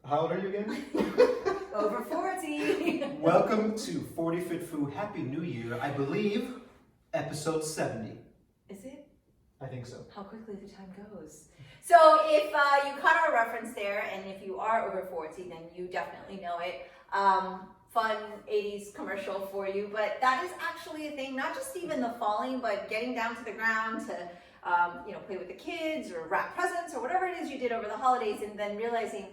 How old are you again? Over 40. Welcome to 40 Fit Fu. Happy New Year. I believe episode 70. Is it? I think so. How quickly the time goes. So if you caught our reference there, and if you are over 40, then you definitely know it. Fun 80s commercial for you, but that is actually a thing, not just even the falling, but getting down to the ground to play with the kids or wrap presents or whatever it is you did over the holidays, and then realizing,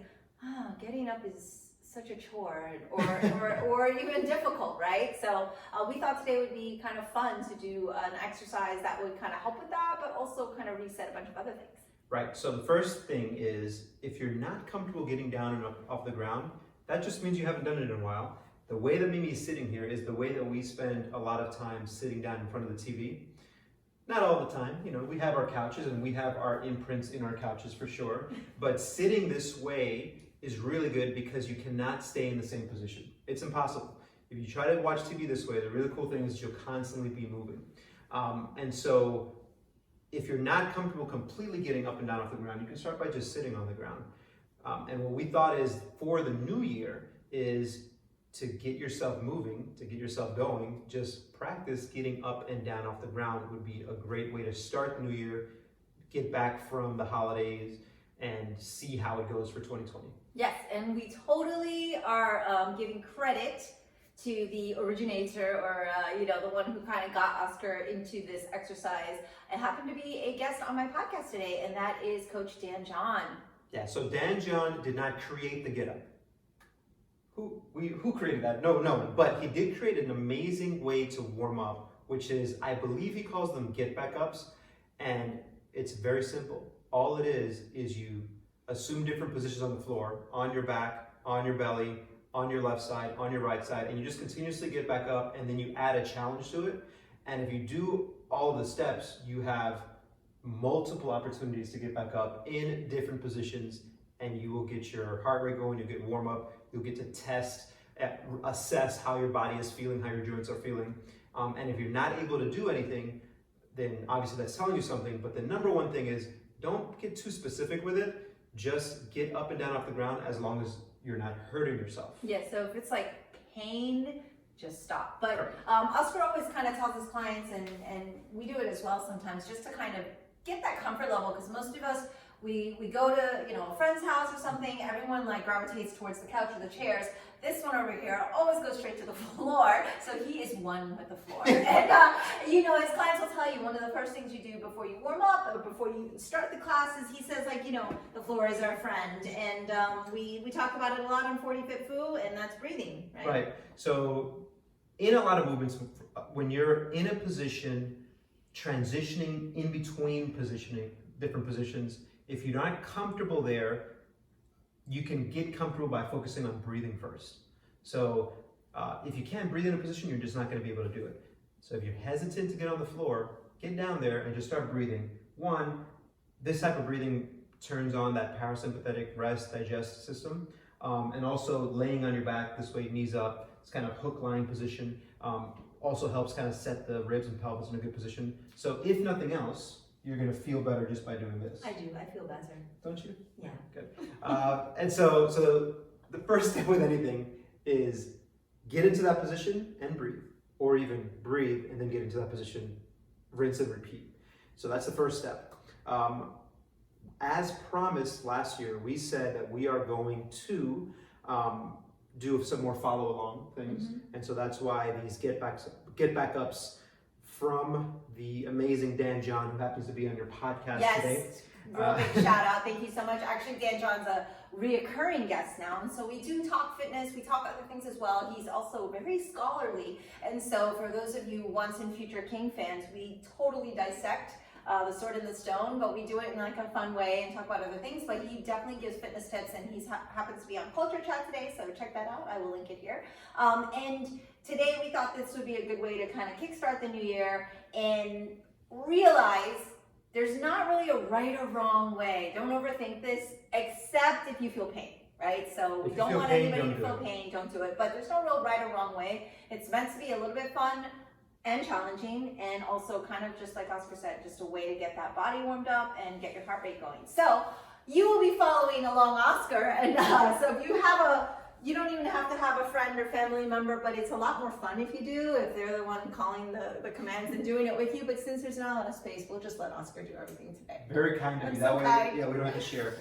getting up is such a chore or even difficult, right? So we thought today would be kind of fun to do an exercise that would kind of help with that, but also kind of reset a bunch of other things. Right, so the first thing is, if you're not comfortable getting down and up off the ground, that just means you haven't done it in a while. The way that Mimi is sitting here is the way that we spend a lot of time sitting down in front of the TV. Not all the time, we have our couches and we have our imprints in our couches for sure, but sitting this way is really good because you cannot stay in the same position. It's impossible. If you try to watch TV this way, the really cool thing is you'll constantly be moving. And so if you're not comfortable completely getting up and down off the ground, you can start by just sitting on the ground. And what we thought is for the new year is to get yourself moving, to get yourself going, just practice getting up and down off the ground would be a great way to start the new year, get back from the holidays, and see how it goes for 2020. Yes, and we totally are giving credit to the originator or, the one who kind of got Oscar into this exercise. It happened to be a guest on my podcast today, and that is Coach Dan John. Yeah, so Dan John did not create the get up. Who created that? No one. But he did create an amazing way to warm up, which is, I believe he calls them get back ups, and it's very simple. All it is you assume different positions on the floor, on your back, on your belly, on your left side, on your right side, and you just continuously get back up, and then you add a challenge to it. And if you do all of the steps, you have multiple opportunities to get back up in different positions, and you will get your heart rate going, you'll get warm up, you'll get to test, assess how your body is feeling, how your joints are feeling. And if you're not able to do anything, then obviously that's telling you something. But the number one thing is, don't get too specific with it. Just get up and down off the ground as long as you're not hurting yourself. Yeah, so if it's like pain, just stop. But Oscar always kind of tells his clients, and we do it as well sometimes, just to kind of get that comfort level, because most of us, we go to a friend's house or something, everyone like gravitates towards the couch or the chairs. This one over here always goes straight to the floor, so he is one with the floor. And his clients will tell you one of the first things you do before you warm up or before you start the classes, he says the floor is our friend, and we talk about it a lot on 40 Fit Fu, and that's breathing, right? Right. So in a lot of movements, when you're in a position, transitioning in between different positions, if you're not comfortable there, you can get comfortable by focusing on breathing first. So if you can't breathe in a position, you're just not going to be able to do it. So if you're hesitant to get on the floor, get down there and just start breathing. One, this type of breathing turns on that parasympathetic rest digest system. And also laying on your back this way, knees up, it's kind of hook lying position. Also helps kind of set the ribs and pelvis in a good position. So if nothing else, you're going to feel better just by doing this. I do. I feel better. Don't you? Yeah. Good. And so the first step with anything is get into that position and breathe, or even breathe and then get into that position, rinse and repeat. So that's the first step. As promised last year, we said that we are going to do some more follow-along things, and so that's why these get back ups from the amazing Dan John, who happens to be on your podcast today. Yes, real big shout out. Thank you so much. Actually, Dan John's a reoccurring guest now, and so we do talk fitness, we talk other things as well. He's also very scholarly, and so for those of you once and future King fans, we totally dissect the sword and the stone, but we do it in like a fun way and talk about other things. But he definitely gives fitness tips, and he happens to be on Culture Chat today, so check that out. I will link it here. And today we thought this would be a good way to kind of kickstart the new year and realize there's not really a right or wrong way. Don't overthink this, except if you feel pain, right? So we don't want anybody to feel pain, don't do it. But there's no real right or wrong way. It's meant to be a little bit fun and challenging, and also kind of just like Oscar said, just a way to get that body warmed up and get your heart rate going. So you will be following along Oscar. And so if you don't even have to have a friend or family member, but it's a lot more fun if you do, if they're the one calling the commands and doing it with you. But since there's not a lot of space, we'll just let Oscar do everything today. Very kind of you. That so way, kind. yeah, we don't have to share.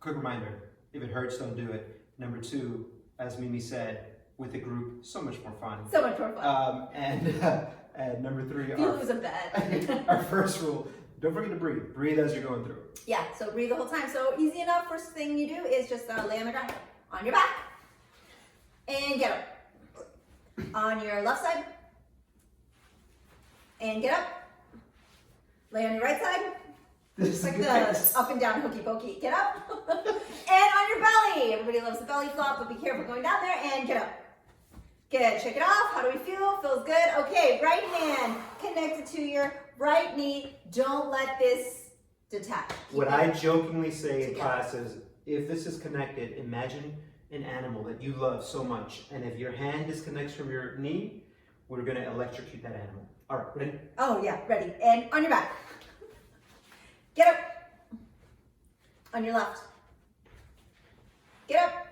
Quick reminder, if it hurts, don't do it. Number 2, as Mimi said, with a group, so much more fun. So much more fun. And number 3, If you lose a bet. our first rule, don't forget to breathe. Breathe as you're going through. Yeah, so breathe the whole time. So easy enough. First thing you do is just lay on the ground, on your back, and get up. On your left side, and get up. Lay on your right side. This is Like good the practice. up and down hokey pokey. Get up. And on your belly. Everybody loves the belly flop, but be careful going down there, and get up. Good. Shake it off. How do we feel? Feels good. Okay, right hand connected to your right knee. Don't let this detach. Keep What it I jokingly say in together. class is, if this is connected, imagine an animal that you love so much, and if your hand disconnects from your knee, we're going to electrocute that animal. All right, ready? Oh yeah, ready. And on your back. Get up. On your left. Get up.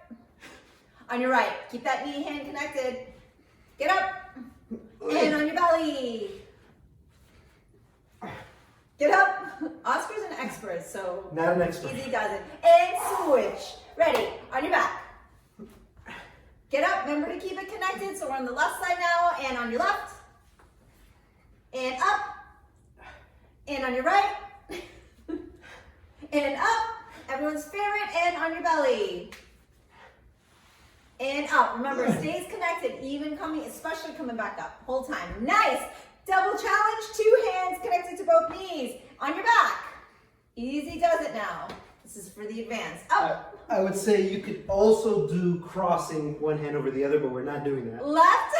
On your right. Keep that knee hand connected. Get up. And on your belly. Get up. Oscar's an expert, so Not an expert. easy does it. And switch. Ready. On your back. Get up. Remember to keep it connected. So we're on the left side now, and on your left. And up. And on your right. And up. Everyone's favorite. And on your belly. And up. Remember, it stays connected, even coming, especially coming back up. Whole time. Nice. Double challenge. 2 hands connected to both knees. On your back. Easy does it now. This is for the advanced. Up. I would say you could also do crossing one hand over the other, but we're not doing that. Left.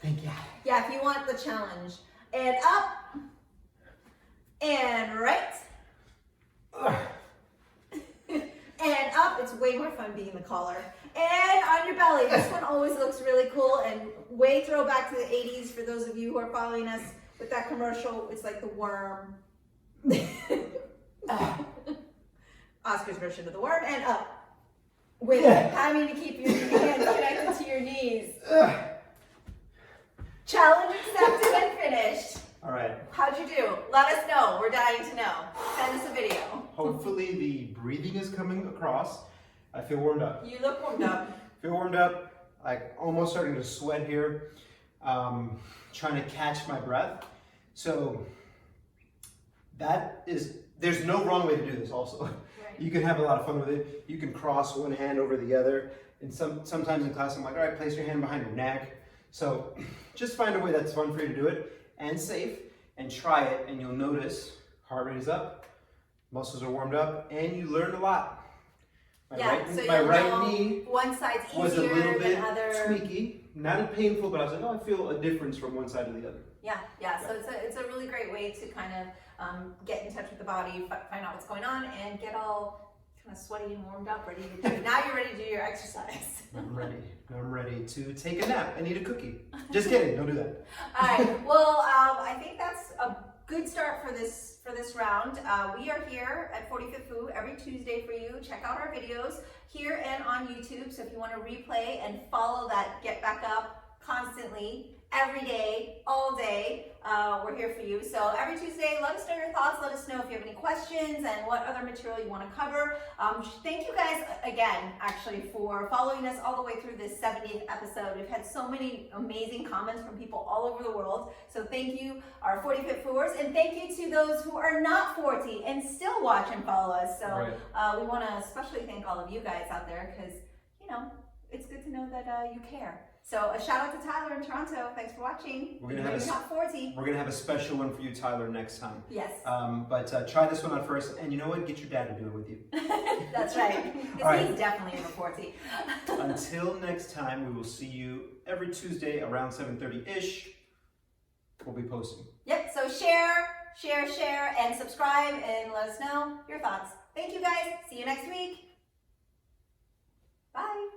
Thank you. Yeah, if you want the challenge. And up. And right. And up. It's way more fun being the caller. And on your belly. This one always looks really cool and way throwback to the 80s for those of you who are following us with that commercial. It's like the worm. Oscar's version of the worm. And up. With having to keep your hands connected to your knees. Challenge accepted and finished. All right. How'd you do? Let us know. We're dying to know. Send us a video. Hopefully the breathing is coming across. I feel warmed up. You look warmed up. Feel warmed up, like almost starting to sweat here. Trying to catch my breath. So there's no wrong way to do this also. Right. You can have a lot of fun with it. You can cross one hand over the other. And sometimes in class I'm like, all right, place your hand behind your neck. So just find a way that's fun for you to do it and safe, and try it, and you'll notice heart rate is up, muscles are warmed up, and you learned a lot. My right knee one side's easier was a little bit than other. tweaky, not painful, but I was like, oh, I feel a difference from one side to the other. Yeah. So it's a really great way to kind of get in touch with the body, find out what's going on, and get all kind of sweaty and warmed up, ready to do. Now you're ready to do your exercise. I'm ready to take a nap and eat a cookie. Just kidding, don't do that. All right. Well, I think that's a good start for this round. We are here at 45th Fu every Tuesday for you. Check out our videos here and on YouTube. So if you want to replay and follow that Get Back Up constantly, every day, all day, we're here for you. So every Tuesday, let us know your thoughts. Let us know if you have any questions and what other material you want to cover. Thank you guys again, actually, for following us all the way through this 70th episode. We've had so many amazing comments from people all over the world. So thank you, our 45th Fuers, and thank you to those who are not 40 and still watch and follow us. So we want to especially thank all of you guys out there because, you know, it's good to know that you care. So a shout out to Tyler in Toronto. Thanks for watching. We're gonna have a special one for you, Tyler, next time. Yes. But try this one out first, and you know what? Get your dad to do it with you. That's right. Because he's definitely over 40. Until next time, we will see you every Tuesday around 7:30-ish. We'll be posting. Yep. So share, and subscribe, and let us know your thoughts. Thank you, guys. See you next week. Bye.